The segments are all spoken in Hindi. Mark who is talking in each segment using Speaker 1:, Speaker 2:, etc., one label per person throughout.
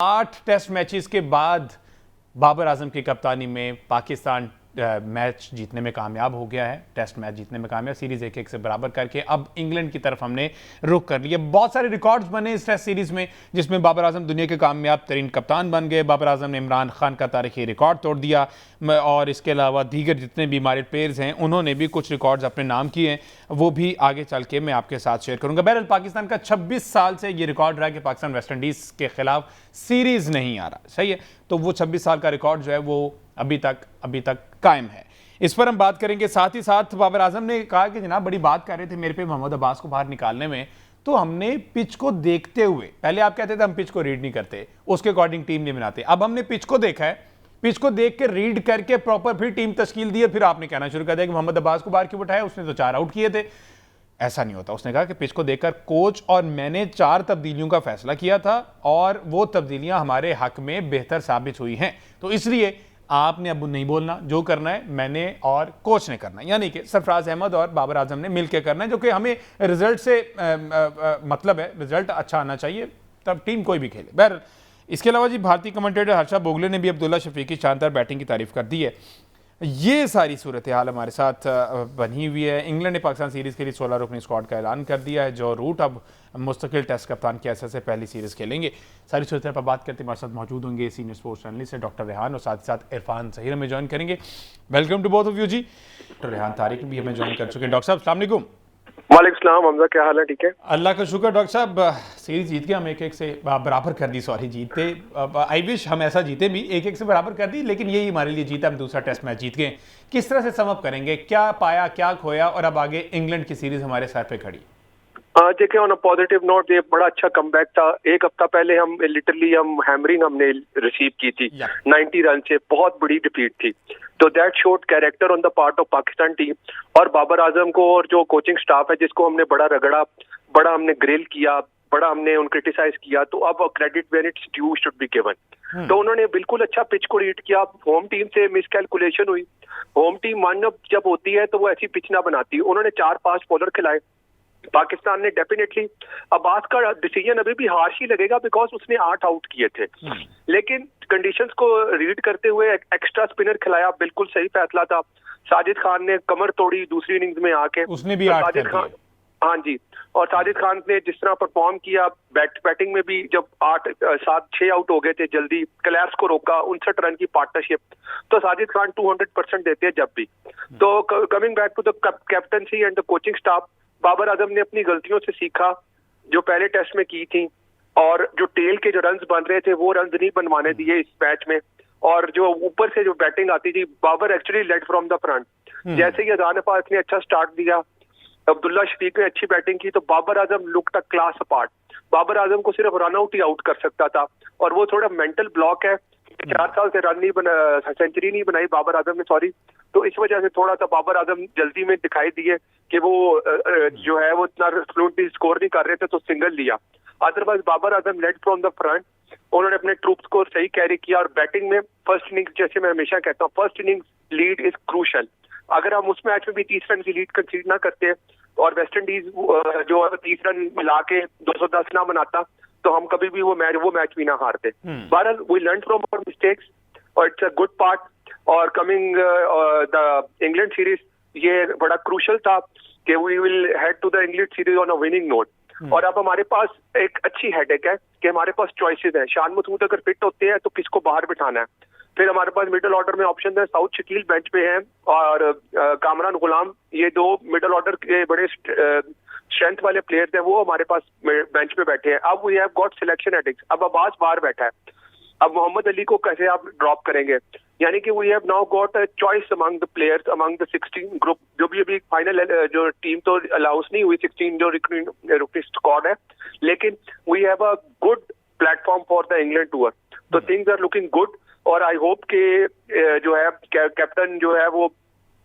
Speaker 1: 8 टेस्ट मैचेस के बाद बाबर आजम की कप्तानी में पाकिस्तान मैच जीतने में कामयाब हो गया है। टेस्ट मैच जीतने में कामयाब, सीरीज 1-1 से बराबर करके अब इंग्लैंड की तरफ हमने रुख कर लिया। बहुत सारे रिकॉर्ड्स बने इस टेस्ट सीरीज में, जिसमें बाबर आजम दुनिया के कामयाब तरीन कप्तान बन गए। बाबर आजम ने इमरान खान का तारीखी रिकॉर्ड तोड़ दिया और इसके अलावा दीगर जितने भी हमारे प्लेयर्स हैं उन्होंने भी कुछ रिकॉर्ड्स अपने नाम किए हैं, वो भी आगे चल के मैं आपके साथ शेयर करूंगा। बहरहाल पाकिस्तान का 26 साल से ये रिकॉर्ड रहा कि पाकिस्तान वेस्ट इंडीज के खिलाफ सीरीज नहीं आ रहा, सही है। तो वो 26 साल का रिकॉर्ड जो है वो अभी तक कायम है। इस पर हम बात करेंगे। साथ ही साथ बाबर आजम ने कहा कि जनाब बड़ी बात कर रहे थे मेरे पे मोहम्मद अब्बास को बाहर निकालने में, तो हमने पिच को देखते हुए, पहले आप कहते थे हम पिच को रीड नहीं करते, उसके अकॉर्डिंग टीम नहीं बनाते, अब हमने पिच को देखा है, पिच को देख के रीड करके प्रॉपर फिर टीम तश्कील दी है। फिर आपने कहना शुरू कर दिया कि मोहम्मद अब्बास को बाहर क्यों उठाया, उसने तो 4 आउट किए थे। ऐसा नहीं होता। उसने कहा कि पिच को देखकर कोच और मैंने 4 तब्दीलियों का फैसला किया था और वो तब्दीलियां हमारे हक में बेहतर साबित हुई हैं, तो इसलिए आपने अब नहीं बोलना, जो करना है मैंने और कोच ने करना है, यानी कि सरफराज अहमद और बाबर आजम ने मिलकर करना है, जो कि हमें रिजल्ट से मतलब है, रिजल्ट अच्छा आना चाहिए तब टीम कोई भी खेले। बहर इसके अलावा जी भारतीय कमेंटेटर हर्षा बोगले ने भी अब्दुल्ला शफीक की शानदार बैटिंग की तारीफ कर दी है। ये सारी सूरत हाल हमारे साथ बनी हुई है। इंग्लैंड ने पाकिस्तान सीरीज़ के लिए 16 रुकनी स्क्वाड का ऐलान कर दिया है। जो रूट अब मुस्तकिल टेस्ट कप्तान के ऐसे से पहली सीरीज़ खेलेंगे। सारी सूरत पर बात करते हमारे साथ मौजूद होंगे सीनियर स्पोर्ट्स जर्नलिस्ट है डॉक्टर रेहान, और साथ ही साथ इरफान ज़हीर हमें ज्वाइन करेंगे। Welcome to both of you ji. Doctor Rehan Tariq भी हमें ज्वाइन कर चुके हैं। डॉक्टर साहब अस्सलाम वालेकुम।
Speaker 2: वालेकुम सलाम हमजा, क्या हाल है? ठीक है,
Speaker 1: अल्लाह का शुक्र। डॉक्टर साहब सीरीज जीत के हम 1-1 से बराबर कर दी, सॉरी जीतते, आई विश हम ऐसा जीते भी, 1-1 से बराबर कर दी, लेकिन यही हमारे लिए जीता, हम दूसरा टेस्ट मैच जीत गए। किस तरह से सम अप करेंगे, क्या पाया क्या खोया और अब आगे इंग्लैंड की सीरीज हमारे सर पे खड़ी?
Speaker 2: देखिए ऑन अ पॉजिटिव नोट ये बड़ा अच्छा कमबैक था। एक हफ्ता पहले हम लिटरली हैमरिंग हमने रिसीव की थी 90 रन से, बहुत बड़ी डिफीट थी। तो that showed character on the part of Pakistan team और बाबर आजम को, और जो कोचिंग स्टाफ है जिसको हमने बड़ा रगड़ा, बड़ा हमने ग्रिल किया, बड़ा हमने उन क्रिटिसाइज किया, तो अब credit where it's due should be given. तो उन्होंने बिल्कुल अच्छा पिच को रीड किया। होम टीम से मिसकैलकुलेशन हुई। होम टीम वन अप जब होती है तो वो ऐसी पिच ना बनाती। उन्होंने 4 फास्ट बॉलर खिलाए। पाकिस्तान ने डेफिनेटली, अब्बास का डिसीजन अभी भी हार्श ही लगेगा बिकॉज उसने 8 आउट किए थे, लेकिन कंडीशंस को रीड करते हुए एक्स्ट्रा स्पिनर खिलाया, बिल्कुल सही फैसला था। साजिद खान ने कमर तोड़ी दूसरी इनिंग्स में आके,
Speaker 1: उसने भी 8
Speaker 2: साजिद खान, हाँ जी, और साजिद खान ने जिस तरह परफॉर्म किया बैटिंग में भी, जब 6 आउट हो गए थे जल्दी, क्लैप्स को रोका, 59 रन की पार्टनरशिप, तो साजिद खान 200% देते हैं जब भी। तो coming back to the captaincy and the coaching staff, Babar Azam ने अपनी गलतियों से सीखा जो पहले टेस्ट में की थी, और जो टेल के जो रन्स बन रहे थे वो रन्स नहीं बनवाने दिए इस मैच में। और जो ऊपर से जो बैटिंग आती थी, Babar actually led from the front. जैसे ही अजान पास ने अच्छा स्टार्ट दिया, अब्दुल्ला शफीक ने अच्छी बैटिंग की, तो Babar Azam look the class apart. Babar Azam को सिर्फ रन आउट ही आउट कर सकता था, और वो थोड़ा मेंटल ब्लॉक है। 4 साल से रन नहीं बना, सेंचुरी नहीं बनाई बाबर आजम ने, सॉरी। तो इस वजह से थोड़ा सा बाबर आजम जल्दी में दिखाई दिए कि वो जो है वो इतना फ्लुएंटली स्कोर नहीं कर रहे थे, तो सिंगल लिया। Otherwise Babar Azam led from the front, उन्होंने अपने ट्रूप्स को सही कैरी किया। और बैटिंग में फर्स्ट इनिंग्स, जैसे मैं हमेशा कहता हूँ, first innings lead is crucial. अगर हम उस मैच में भी 30 रन की लीड कंसीड ना करते और वेस्ट इंडीज जो 30 रन मिला के 210 ना बनाता, तो हम कभी भी वो मैच भी ना हारते। बहरहाल we learn from our mistakes और इट्स अ गुड पार्ट। और कमिंग द इंग्लैंड सीरीज, ये बड़ा क्रूशल था कि we will head to the England series on a winning note. और अब हमारे पास एक अच्छी हेडेक है कि हमारे पास चॉइसेस हैं। शान मसूद अगर फिट होते हैं तो किसको बाहर बिठाना है। फिर हमारे पास मिडिल ऑर्डर में ऑप्शन है, साउथ शकील बेंच पे हैं और कामरान गुलाम, ये 2 मिडिल ऑर्डर के बड़े स्ट्रेंथ वाले प्लेयर्स हैं, वो हमारे पास बेंच पे बैठे हैं। अब we have got selection headaches. अब अब्बास बाहर बैठा है, अब मोहम्मद अली को कैसे आप ड्रॉप करेंगे? यानी कि we have now got a choice among the players, among the 16 group. जो भी अभी फाइनल जो टीम तो अलाउंस नहीं हुई, 16 जो रुकनी स्क्वाड है, लेकिन we have a good platform for the England tour. तो थिंग्स आर लुकिंग गुड, और आई होप के जो है कैप्टन जो है वो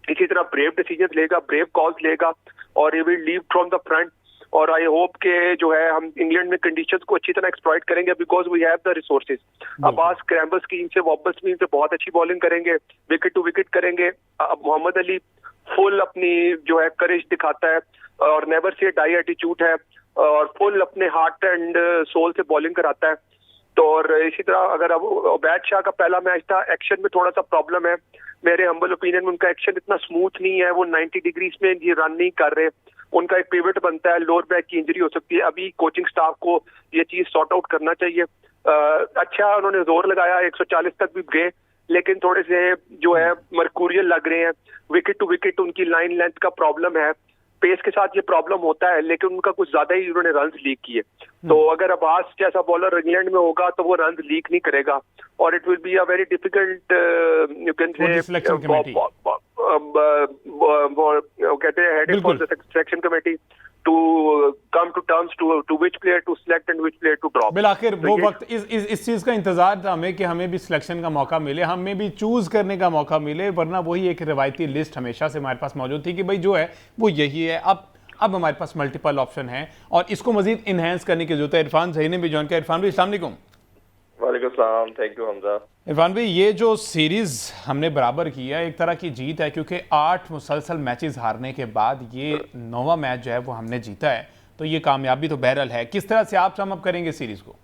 Speaker 2: इसी तरह ब्रेव डिसीजन लेगा, ब्रेव कॉल्स लेगा, और he will lead from the front. और आई होप के जो है हम इंग्लैंड में कंडीशंस को अच्छी तरह एक्सप्लॉइट करेंगे, because we have the resources. Abbas scramble seam से, वॉबल स्कीम से बहुत अच्छी बॉलिंग करेंगे, विकेट टू विकेट करेंगे। अब मोहम्मद अली फुल अपनी जो है करेज दिखाता है और नेवर से डाई एटीट्यूड है, और फुल अपने हार्ट एंड सोल से बॉलिंग कराता है। तो और इसी तरह अगर अब उबैद शाह का पहला मैच था, एक्शन में थोड़ा सा प्रॉब्लम है मेरे हम्बल ओपिनियन में। उनका एक्शन इतना स्मूथ नहीं है, वो 90 डिग्रीज में ये रन नहीं कर रहे। उनका एक पिवट बनता है, लोअर बैक की इंजरी हो सकती है। अभी कोचिंग स्टाफ को ये चीज सॉर्ट आउट करना चाहिए। अच्छा उन्होंने जोर लगाया, 140 तक भी गए, लेकिन थोड़े से जो है मर्कूरियल लग रहे हैं। विकेट टू विकेट उनकी लाइन लेंथ का प्रॉब्लम है, पेस के साथ ये प्रॉब्लम होता है, लेकिन उनका कुछ ज्यादा ही उन्होंने रन लीक किए। तो अगर अब्बास जैसा बॉलर इंग्लैंड में होगा तो वो रन लीक नहीं करेगा, और it will be a very difficult you can say कहते हैं headache for the selection committee to come to terms to which player to select and which player to drop।
Speaker 1: बिलाखिर वो वक्त इस चीज़ का इंतजार था हमें कि हमें भी सिलेक्शन का मौका मिले, हमें भी चूज करने का मौका मिले, वरना वही एक रिवायती लिस्ट हमेशा से हमारे पास मौजूद थी कि भाई जो है वो यही है। अब हमारे पास मल्टीपल ऑप्शन है और इसको मजीद इनहेंस करने की जरूरत है। इरफान ज़हीर ने भी ज्वाइन किया। इरफान भाई अस्सलाम वालेकुम।
Speaker 3: वालेकुम सलाम, थैंक यू हमजा।
Speaker 1: इरफान भाई ये जो सीरीज हमने बराबर किया एक तरह की जीत है, क्योंकि 8 मुसलसल मैचेस हारने के बाद ये 9वां मैच जो है वो हमने जीता है, तो ये कामयाबी तो बहरहाल है। किस तरह से आप सम अप करेंगे सीरीज को?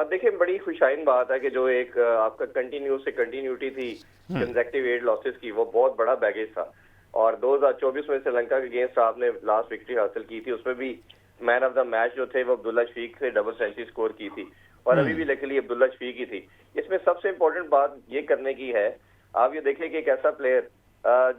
Speaker 3: देखिए बड़ी खुशाइन बात है कि जो एक आपका कंटिन्यूटी थी कंसेक्टिव 8 लॉसेस की, वो बहुत बड़ा बैगेज था। और 2024 में श्रीलंका के अगेंस्ट आपने लास्ट विक्ट्री हासिल की थी, उसमें भी मैन ऑफ द मैच जो थे वो अब्दुल्ला शफीक से डबल सेंचुरी स्कोर की थी, और अभी भी लकीली अब्दुल्ला शफीक ही थी। इसमें सबसे इंपॉर्टेंट बात ये करने की है, आप ये देखिए कि एक ऐसा प्लेयर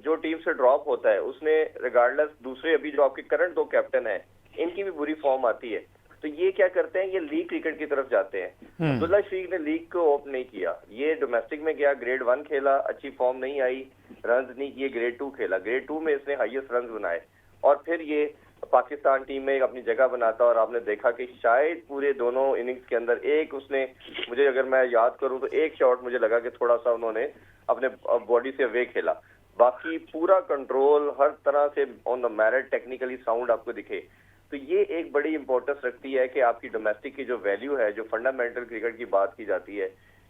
Speaker 3: जो टीम से ड्रॉप होता है, उसने रिगार्डलेस दूसरे अभी जो आपके करंट 2 कैप्टन है इनकी भी बुरी फॉर्म आती है, तो ये क्या करते हैं, ये लीग क्रिकेट की तरफ जाते हैं। अब्दुल्ला शफीक ने लीग को ओपन नहीं किया, ये डोमेस्टिक में गया, ग्रेड 1 खेला, अच्छी फॉर्म नहीं आई, रन नहीं किए, ग्रेड 2 खेला, ग्रेड 2 में इसने हाईएस्ट रन बनाए, और फिर ये पाकिस्तान टीम में अपनी जगह बनाता। और आपने देखा कि शायद पूरे दोनों इनिंग्स के अंदर एक उसने, मुझे अगर मैं याद करूं तो एक शॉट मुझे लगा कि थोड़ा सा उन्होंने अपने बॉडी से अवे खेला, बाकी पूरा कंट्रोल हर तरह से on the merit technically sound आपको दिखे। तो ये एक बड़ी इंपॉर्टेंस रखती है कि आपकी डोमेस्टिक की जो वैल्यू है, जो फंडामेंटल क्रिकेट की बात की जाती है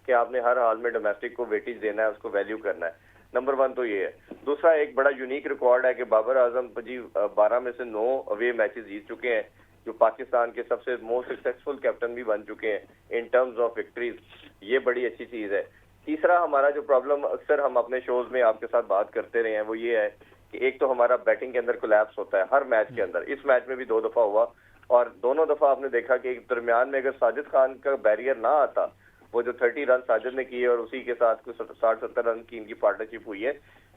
Speaker 3: कि आपने हर हाल में डोमेस्टिक को वेटेज देना है, उसको वैल्यू करना है। नंबर 1 तो ये है। दूसरा एक बड़ा यूनिक रिकॉर्ड है कि बाबर आजम जी 12 में से 9 अवे मैचेस जीत चुके हैं, जो पाकिस्तान के सबसे मोस्ट सक्सेसफुल कैप्टन भी बन चुके हैं इन टर्म्स ऑफ विक्ट्रीज, ये बड़ी अच्छी चीज है। तीसरा हमारा जो प्रॉब्लम अक्सर हम अपने शोज में आपके साथ बात करते रहे हैं, वो ये है कि एक तो हमारा बैटिंग के अंदर कोलैप्स होता है हर मैच के अंदर। इस मैच में भी 2 दफा हुआ, और दोनों दफा आपने देखा कि दरमियान में अगर साजिद खान का बैरियर ना आता, वो जो 30 रन साजिद ने किए और उसी के साथ कुछ 60-70 रन की इनकी पार्टनरशिप हुई है,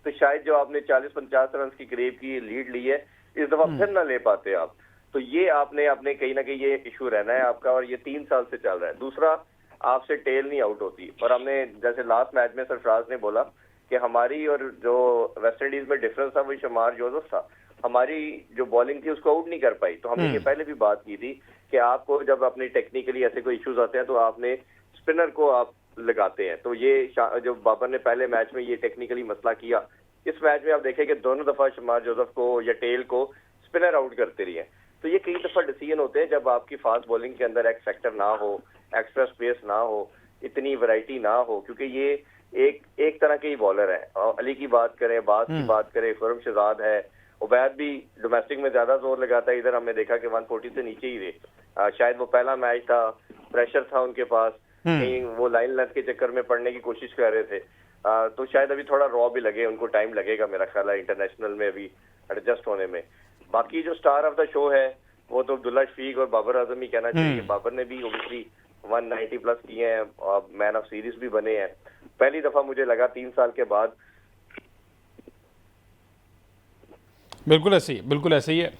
Speaker 3: तो शायद जो आपने 40-50 रन की करीब की लीड ली है, इस दफा फिर ना ले पाते आप। तो ये आपने अपने कहीं ना कहीं ये इशू रहना है आपका, और ये 3 साल से चल रहा है। दूसरा, आपसे टेल नहीं आउट होती, और हमने जैसे लास्ट मैच में सरफराज ने बोला कि हमारी और जो वेस्ट इंडीज में डिफरेंस था वो शमार जोसेफ था, हमारी जो बॉलिंग थी उसको आउट नहीं कर पाई। तो हमने ये पहले भी बात की थी कि आपको जब अपनी टेक्निकली ऐसे कोई इश्यूज आते हैं तो आपने स्पिनर को आप लगाते हैं, तो ये जो बाबर ने पहले मैच में ये टेक्निकली मसला किया, इस मैच में आप देखें कि दोनों दफा शमार जोसेफ को या टेल को स्पिनर आउट करते रहे हैं। तो ये कई दफा डिसीजन होते हैं जब आपकी फास्ट बॉलिंग के अंदर एक्स फैक्टर ना हो, एक्स्ट्रा स्पेस ना हो, इतनी वैरायटी ना हो, क्योंकि ये एक तरह के ही बॉलर है। अली की बात करें, बाज की बात करें, खुरम शहजाद है, उबैद भी डोमेस्टिक में ज्यादा जोर लगाता है, इधर हमने देखा कि 140 से नीचे ही रहे। शायद वो पहला मैच था, प्रेशर था उनके पास, कहीं वो लाइन लेंथ के चक्कर में पड़ने की कोशिश कर रहे थे, तो शायद अभी थोड़ा रॉ भी लगे, उनको टाइम लगेगा मेरा ख्याल है इंटरनेशनल में अभी एडजस्ट होने में। बाकी जो स्टार ऑफ द शो है वो तो अब्दुल्ला शफीक और बाबर आजम ही कहना चाहिए। बाबर ने भी ओबियसली 190 प्लस किए हैं, मैन ऑफ सीरीज भी बने हैं, पहली दफा मुझे लगा 3 साल के बाद।
Speaker 1: बिल्कुल ऐसे ही है।